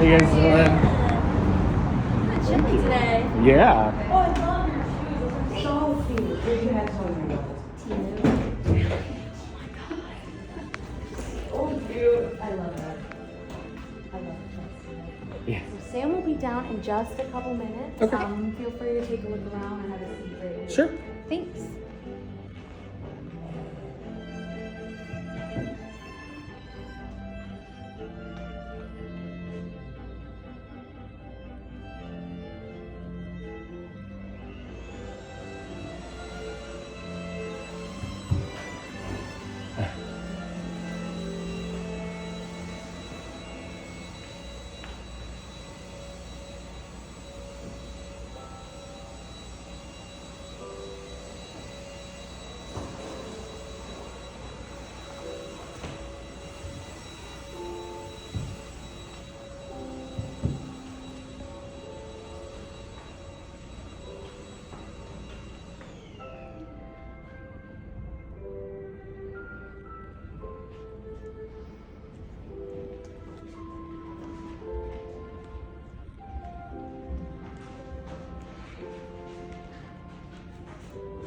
You guys doing? Chilly today. Yeah. Oh, I love your shoes. Those are so cute. Where you had some of your Oh, cute. I love that. I love it. Yeah. So Sam will be down in just a couple minutes. Okay. Feel free to take a look around and have a seat right here. Sure. Thanks.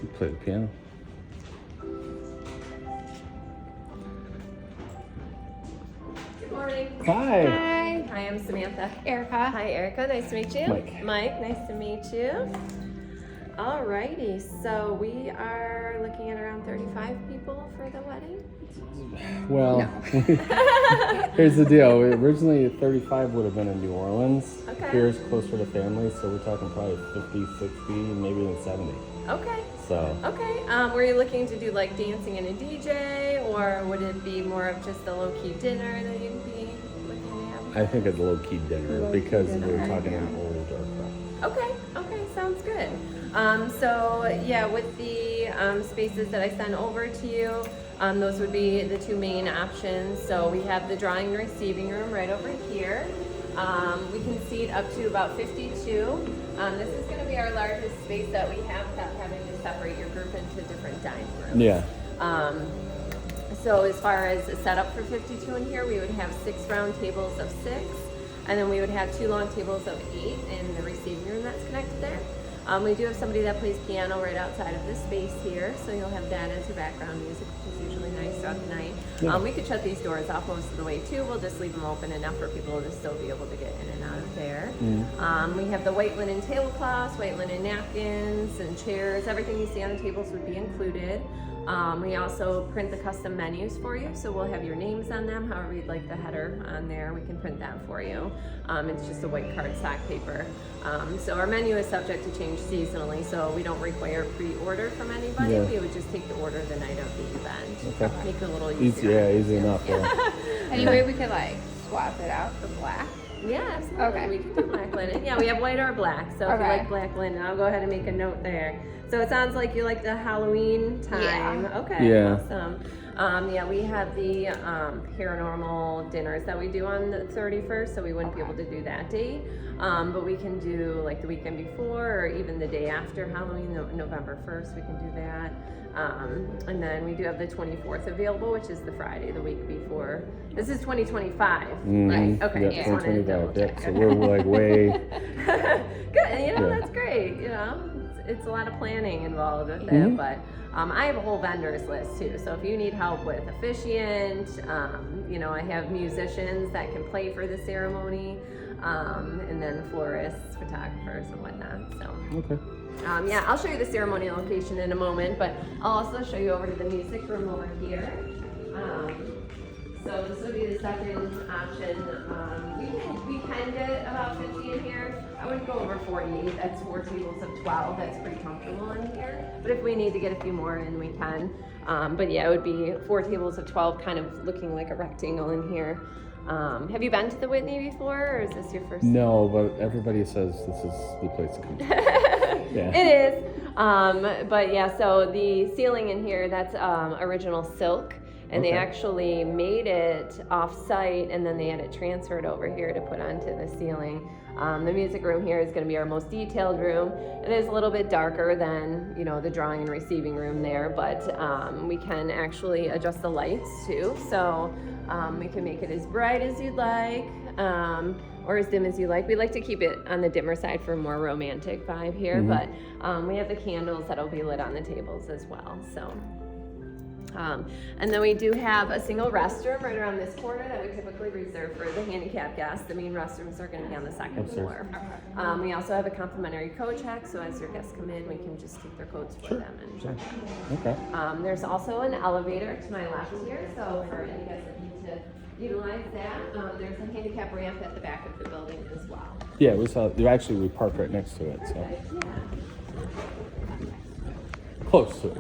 You play the piano. Good morning. Hi. Hi, I'm Samantha. Erica. Hi, Erica. Nice to meet you. Mike. Mike, nice to meet you. Alrighty, so we are looking at around 35 people for the wedding. Well, here's the deal. Originally, 35 would have been in New Orleans. Okay. Here's closer to family, so we're talking probably 50, 60, maybe even 70. Okay. So. Okay. Were you looking to do like dancing and a DJ, or would it be more of just a low-key dinner that you'd be looking at? I think a low-key dinner Low-key because dinner. we're talking an older crowd. Okay, sounds good. So yeah, with the spaces that I sent over to you, those would be the two main options. So we have the drawing and receiving room right over here. We can seat up to about 52. This is going to be our largest space that we have without having to separate your group into different dining rooms. Yeah. So as far as a setup for 52 in here, we would have 6 round tables of 6, and then we would have 2 long tables of 8 in the receiving room that's connected there. We do have somebody that plays piano right outside of this space here, so you'll have that as your background music, which is usually nice throughout the night. Yeah. We could shut these doors off most of the way too. We'll just leave them open enough for people to still be able to get in and out of there. We have the white linen tablecloths, white linen napkins, and chairs. Everything you see on the tables would be included. We also print the custom menus for you, so we'll have your names on them. However you'd like the header on there, we can print that for you. It's just a white cardstock paper. So our menu is subject to change seasonally, so we don't require pre-order from anybody. Yeah. We would just take the order the night of the event. Okay. Make it a little Easy, easier. yeah, easy enough. Yeah. Any way we could like swap it out for black? Yeah, absolutely. Okay. We can do black linen. Yeah, we have white or black. So if you Okay. like black linen, I'll go ahead and make a note there. So it sounds like you like the Halloween time. Yeah. Okay. Yeah. Awesome. Yeah, we have the paranormal dinners that we do on the 31st, so we wouldn't be able to do that date. But we can do like the weekend before or even the day after Halloween, November 1st, we can do that. And then we do have the 24th available, which is the Friday, the week before. This is 2025, right? Okay. Yeah, just wanted to 2025. double Yeah. check. So we're like way. Good, you know, Yeah. that's great, you know. It's a lot of planning involved with Mhm. it, but I have a whole vendors list too. So if you need help with officiant, you know, I have musicians that can play for the ceremony, and then florists, photographers, and whatnot. So Okay. yeah, I'll show you the ceremony location in a moment, but I'll also show you over to the music room over here. So this would be the second option. We can get about 50 in here. I wouldn't go over 40. That's 4 tables of 12. That's pretty comfortable in here. But if we need to get a few more in, we can. But yeah, it would be 4 tables of 12, kind of looking like a rectangle in here. Have you been to the Whitney before, or is this your first? No, but everybody says this is the place to come. Yeah. It is. But yeah, so the ceiling in here, that's original silk. And they Okay. actually made it off-site, and then they had it transferred over here to put onto the ceiling. The music room here is going to be our most detailed room. It is a little bit darker than, you know, the drawing and receiving room there, but we can actually adjust the lights too. So we can make it as bright as you'd like. or as dim as you like. We like to keep it on the dimmer side for a more romantic vibe here, but we have the candles that'll be lit on the tables as well. So. And then we do have a single restroom right around this corner that we typically reserve for the handicap guests. The main restrooms are going to be on the second floor. We also have a complimentary coat check, so as your guests come in, we can just keep their coats for them and check them. Okay. There's also an elevator to my left here, so for any guests that need to utilize that, there's a handicap ramp at the back of the building as well. Yeah, we saw. Actually, we parked right next to it, so Yeah. close to it.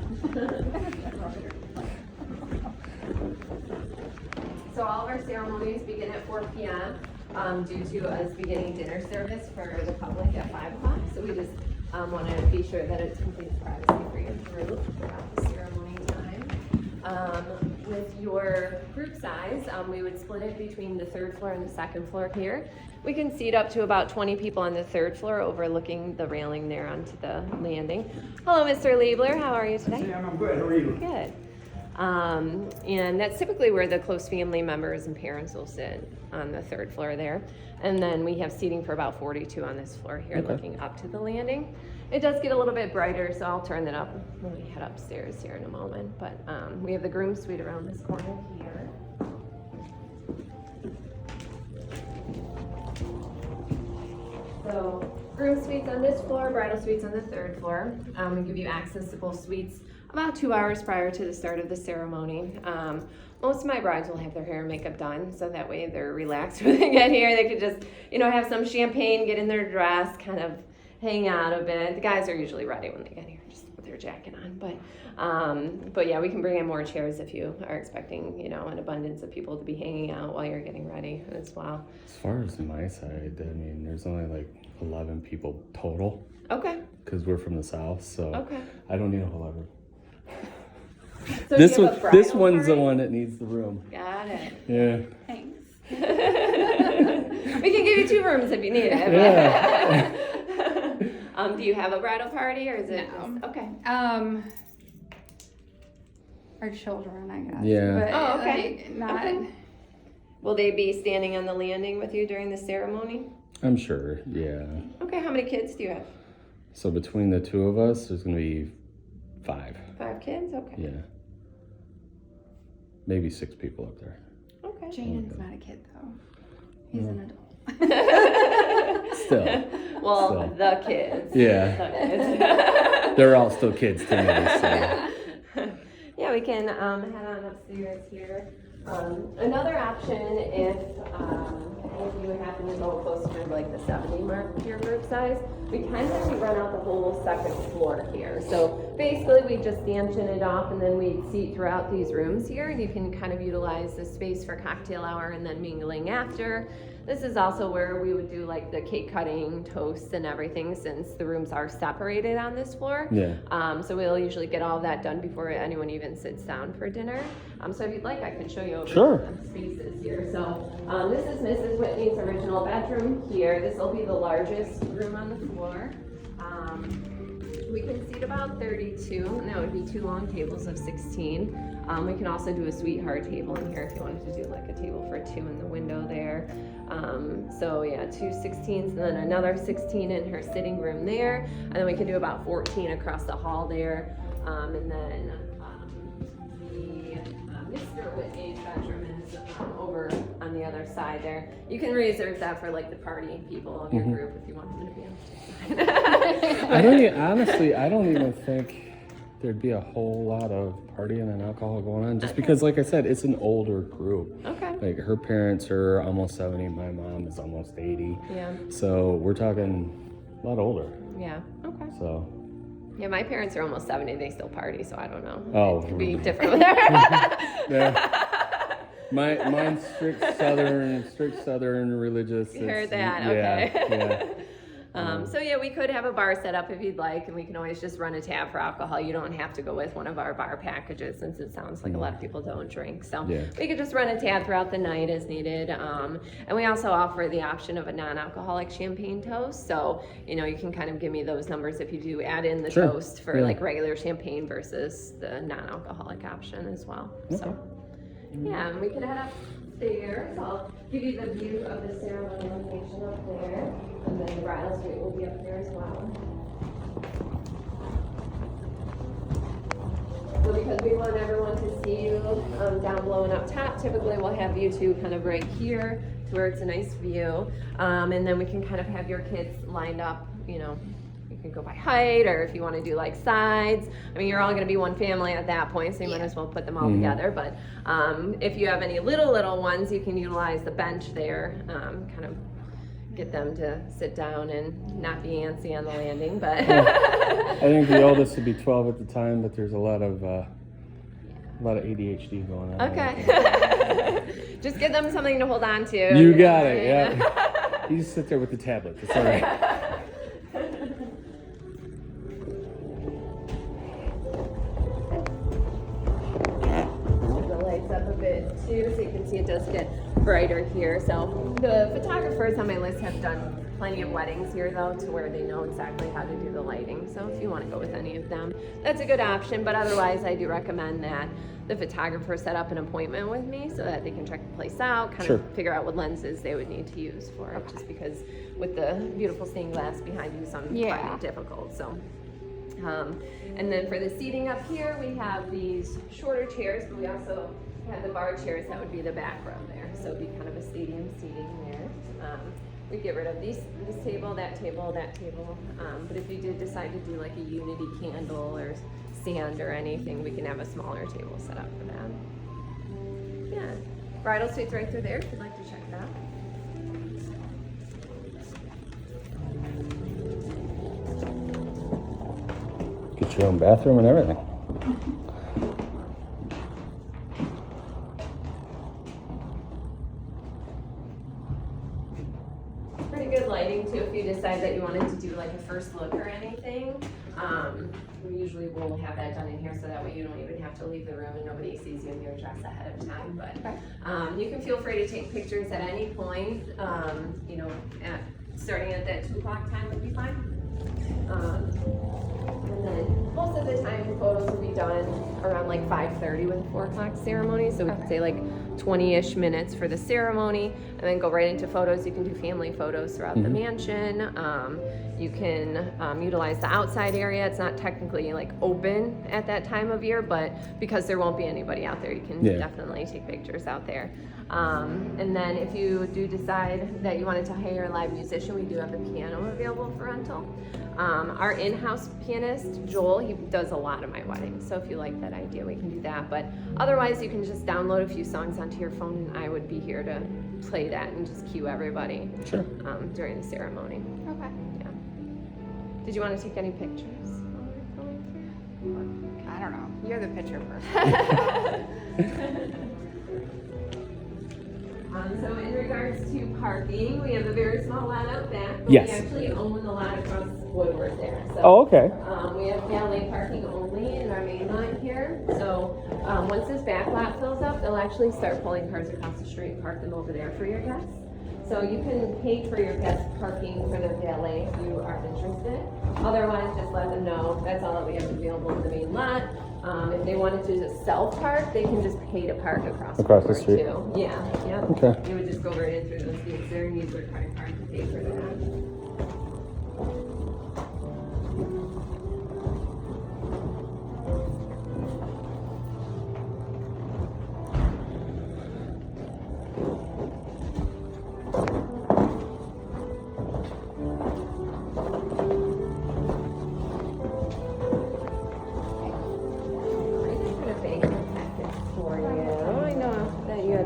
So all of our ceremonies begin at 4 p.m. Due to us beginning dinner service for the public at 5 o'clock. So we just want to be sure that it's complete privacy for your group throughout the ceremony time. With your group size, we would split it between the third floor and the second floor here. We can seat up to about 20 people on the third floor overlooking the railing there onto the landing. Hello, Mr. Liebler. How are you today? Sam, I'm good. How are you? Good. And that's typically where the close family members and parents will sit on the third floor there. And then we have seating for about 42 on this floor here, looking up to the landing. It does get a little bit brighter, so I'll turn it up when we head upstairs here in a moment. But we have the groom suite around this corner here. So groom suites on this floor, bridal suites on the third floor. We give you access to both suites about 2 hours prior to the start of the ceremony. Most of my brides will have their hair and makeup done, so that way they're relaxed when they get here. They could just, have some champagne, get in their dress, kind of hang out a bit. The guys are usually ready when they get here, just with their jacket on. But yeah, we can bring in more chairs if you are expecting, an abundance of people to be hanging out while you're getting ready as well. As far as my side, I mean, there's only like 11 people total. Okay. Because we're from the south, so Okay. I don't need a whole 11. So This do you have a one, this bridal one's the party? one that needs the room. Got it. Yeah. Thanks. We can give you 2 rooms if you need it. Yeah. Do you have a bridal party or is it? No. Okay. Our children, I guess. Yeah. But, Oh, okay. Like, not. Okay. Will they be standing on the landing with you during the ceremony? I'm sure. Yeah. Okay. How many kids do you have? So between the two of us, there's gonna be 5. 5 kids. Okay. Yeah. Maybe 6 people up there. Okay. Jaden's not a kid though. He's an adult. Still. Well, So. the kids. Yeah. The kids. They're all still kids to me. So. Yeah, we can head on upstairs here. Another option, if you happen to go closer to like the 70 mark with your group size, we can actually run out the whole second floor here. So basically we just stanchion it off and then we seat throughout these rooms here, and you can kind of utilize the space for cocktail hour and then mingling after. This is also where we would do like the cake cutting, toasts, and everything, since the rooms are separated on this floor. Yeah. So we'll usually get all that done before anyone even sits down for dinner. So if you'd like, I can show you over Sure. the spaces here. So this is Mrs. Whitney's original bedroom here. This will be the largest room on the floor. We can seat about 32, and that would be 2 long tables of 16. We can also do a sweetheart table in here if you wanted to do like a table for 2 in the window there. So yeah, 2 16s and then another 16 in her sitting room there. And then we can do about 14 across the hall there. And then Mr. Whitney's bedroom is over on the other side there. You can reserve that for like the party people of your group if you want them to be on the side. I don't even think there'd be a whole lot of partying and alcohol going on, just because, like I said, it's an older group. Okay. Like her parents are almost 70, my mom is almost 80. Yeah. So we're talking a lot older. Yeah. Okay. So. Yeah, my parents are almost 70. They still party, so I don't know. Oh. It could be different with her. Yeah. Mine's strict Southern religious. You heard It's- that, yeah, okay. Yeah. So yeah, we could have a bar set up if you'd like, and we can always just run a tab for alcohol. You don't have to go with one of our bar packages, since it sounds like a lot of people don't drink. So Yeah. we could just run a tab throughout the night as needed. And we also offer the option of a non-alcoholic champagne toast. So, you can kind of give me those numbers if you do add in the Sure. toast for Yeah. like regular champagne versus the non-alcoholic option as well. So yeah, and we can head there. So I'll give you the view of the ceremony location up there. And then the bridal suite will be up there as well. So because we want everyone to see you down below and up top, typically we'll have you two kind of right here to where it's a nice view. And then we can kind of have your kids lined up, you know, you can go by height, or if you want to do like sides. I mean, you're all going to be one family at that point, so you might as well put them all together. But if you have any little ones, you can utilize the bench there, kind of get them to sit down and not be antsy on the landing. But I think the oldest would be 12 at the time, but there's a lot of ADHD going on. Okay. Just give them something to hold on to. You got it, yeah. You just sit there with the tablet. It's all right. Up a bit too, so you can see it does get brighter here. So the photographers on my list have done plenty of weddings here though, to where they know exactly how to do the lighting. So if you want to go with any of them, that's a good option. But otherwise, I do recommend that the photographer set up an appointment with me so that they can check the place out, kind of figure out what lenses they would need to use for it. Just because with the beautiful stained glass behind you, some find it difficult. So. And then for the seating up here, we have these shorter chairs, but we also have the bar chairs that would be the back row there. So it'd be kind of a stadium seating there. We get rid of this table, that table, that table. But if you did decide to do like a unity candle or sand or anything, we can have a smaller table set up for that. Yeah, bridal suite's right through there if you'd like to check it out. Get your own bathroom and everything. Pretty good lighting too if you decide that you wanted to do like a first look or anything. We usually will have that done in here so that way you don't even have to leave the room and nobody sees you in your dress ahead of time. But you can feel free to take pictures at any point. You know, starting at that 2 o'clock time would be fine. And then most of the time the photos will be done around like 5:30 with the 4 o'clock ceremony. So we can say like 20-ish minutes for the ceremony and then go right into photos. You can do family photos throughout the mansion. You can utilize the outside area. It's not technically like open at that time of year, but because there won't be anybody out there, you can definitely take pictures out there. And then if you do decide that you wanted to hire a live musician, we do have the piano available for rental. Our in-house pianist, Joel, he does a lot of my weddings. So if you like that idea, we can do that. But otherwise, you can just download a few songs onto your phone and I would be here to play that and just cue everybody during the ceremony. Okay. Yeah. Did you want to take any pictures? I don't know. You're the picture person. So in regards to parking, we have a very small lot out back, but Yes. we actually own the lot across Woodward there. So, Oh, okay. we have valet parking only in our main lot here. So once this back lot fills up, they'll actually start pulling cars across the street and park them over there for your guests. So you can pay for your guest parking for their valet if you are interested. Otherwise, just let them know. That's all that we have available in the main lot. If they wanted to just self-park, they can just pay to park across the street. too. Yeah. Okay. You would just go right in through those gates there and use their credit card to pay for that.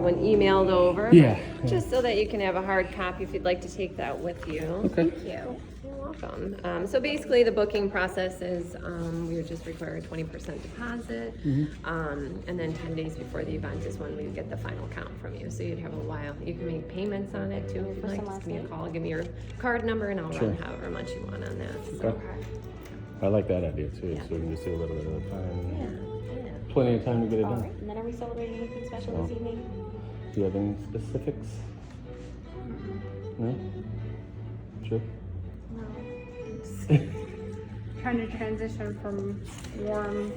Emailed over. Yeah. Just so that you can have a hard copy if you'd like to take that with you. Okay. Thank you. You're welcome. So basically the booking process is we would just require a 20% deposit. And then 10 days before the event is when we would get the final count from you. So you'd have a while. You can make payments on it too if you like. Just give me a call, give me your card number, and I'll run however much you want on that. So. Okay. I like that idea too, so we can just do a little bit at a time. Yeah. Plenty of time to get it done. And then are we celebrating anything special this evening? Do you have any specifics? No? Sure? Trying to transition from warm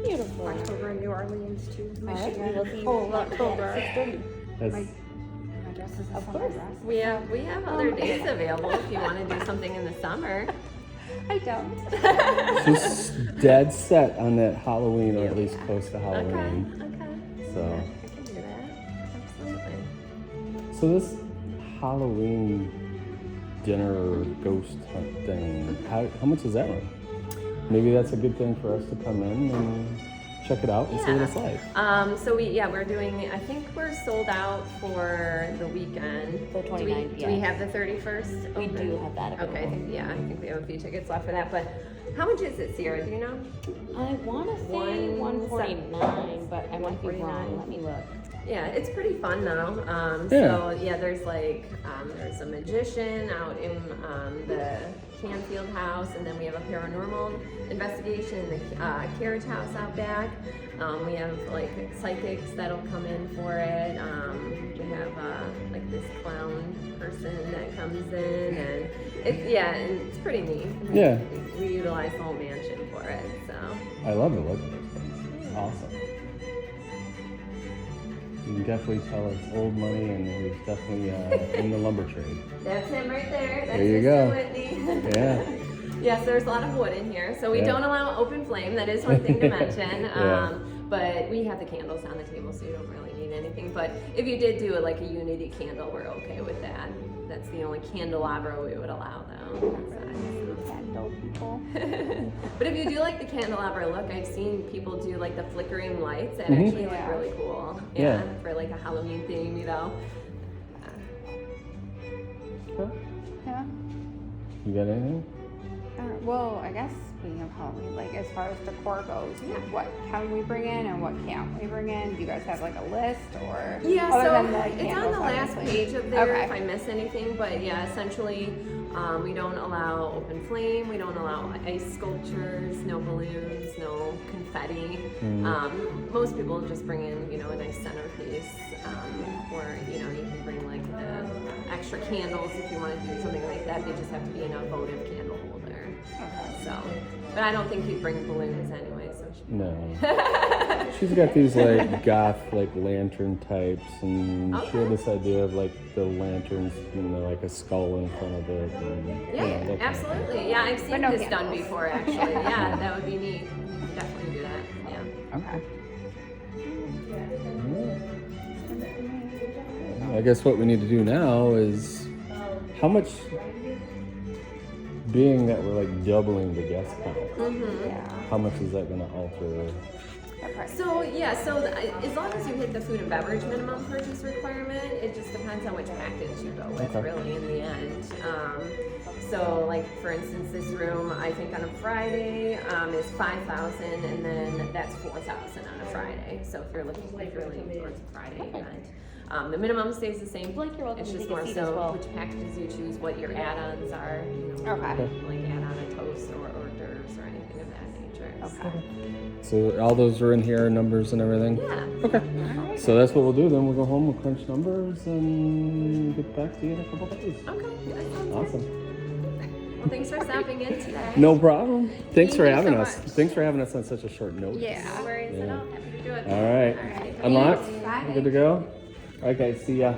Beautiful. October in New Orleans to All right, we Michigan. will see you Cold at October. 6:30. That's, My dress is a Of summer course. dress. We have other days available if you want to do something in the summer. I don't. just dead set on that Halloween, or at least close to Okay. Halloween. Okay. So, I can do that. Absolutely. so this Halloween dinner ghost hunt thing, how much does that run? Maybe that's a good thing for us to come in and check it out and see what it's like. So we're doing. I think we're sold out for the weekend. The Do 29th, we yes. have the 31st? We open? do have that Okay. available. I think we have a few tickets left for that. But how much is it, Sierra? Do you know? I want to say 149, but I might be wrong. 149. Let me look. Yeah, it's pretty fun though. So there's like there's a magician out in the Canfield house, and then we have a paranormal investigation in the carriage house out back. We have like psychics that'll come in for it. We have like this clown person that comes in, and it's pretty neat. Yeah. We utilize the whole mansion for it. So I love the look of this place. It's awesome. You can definitely tell it's old money, and it was definitely in the lumber trade. that's him right there. That's There you Mr. go. Whitney. Yeah. Yes, there's a lot of wood in here, so we Yeah. don't allow open flame. That is one thing to mention. Yeah. But we have the candles on the table, so you don't really need anything. But if you did do it like a unity candle, we're okay with that. That's the only candelabra we would allow, though. Candle people. But if you do like the candelabra look, I've seen people do like the flickering lights that Mhm. actually look Yeah. really cool. Yeah. For like a Halloween theme, you know. Yeah. You got anything? Well, I guess speaking of Halloween, like as far as decor goes, what can we bring in and what can't we bring in? Do you guys have like a list or? Yeah, other so than the it's on candles, the last obviously? page of there Okay. if I miss anything, but yeah, essentially we don't allow open flame, we don't allow ice sculptures, no balloons, no confetti. Most people just bring in, a nice centerpiece, or, you can bring like the extra candles if you want to do something like that. They just have to be in a votive candle holder. So, but I don't think you'd bring balloons anyway, so. No. She's got these like goth like lantern types, and she had this idea of like the lanterns, like a skull in front of it. And, Yeah, that kind of absolutely. thing. Yeah, I've seen no this done candles. before actually. Yeah, that would be neat. We could definitely do that. Yeah. Okay. I guess what we need to do now is how much, being that we're like doubling the guest count, Yeah. how much is that going to alter? Okay. So as long as you hit the food and beverage minimum purchase requirement, it just depends on which package you go with, Okay. really, in the end. So like for instance, this room I think on a Friday is 5,000, and then that's 4,000 on a Friday. So if you're looking towards a Friday event. The minimum stays the same. Blake, you're welcome It's to just take a more seat so as well. which packages you choose, what your add-ons are. Okay. Like add on a toast or hors d'oeuvres or anything of that nature. Okay. So all those are in here, numbers and everything? Yeah. Okay. So that's what we'll do then. We'll go home, we'll crunch numbers, and get back to you in a couple days. Okay. That sounds good. Awesome. Well, thanks for stopping in today. No problem. Thanks for Thank you having so us. much. Thanks for having us on such a short notice. Yeah. No worries at Yeah. all. Happy to do it. All right. All right. Unlocked? Bye. Good to go? All right, guys. See ya.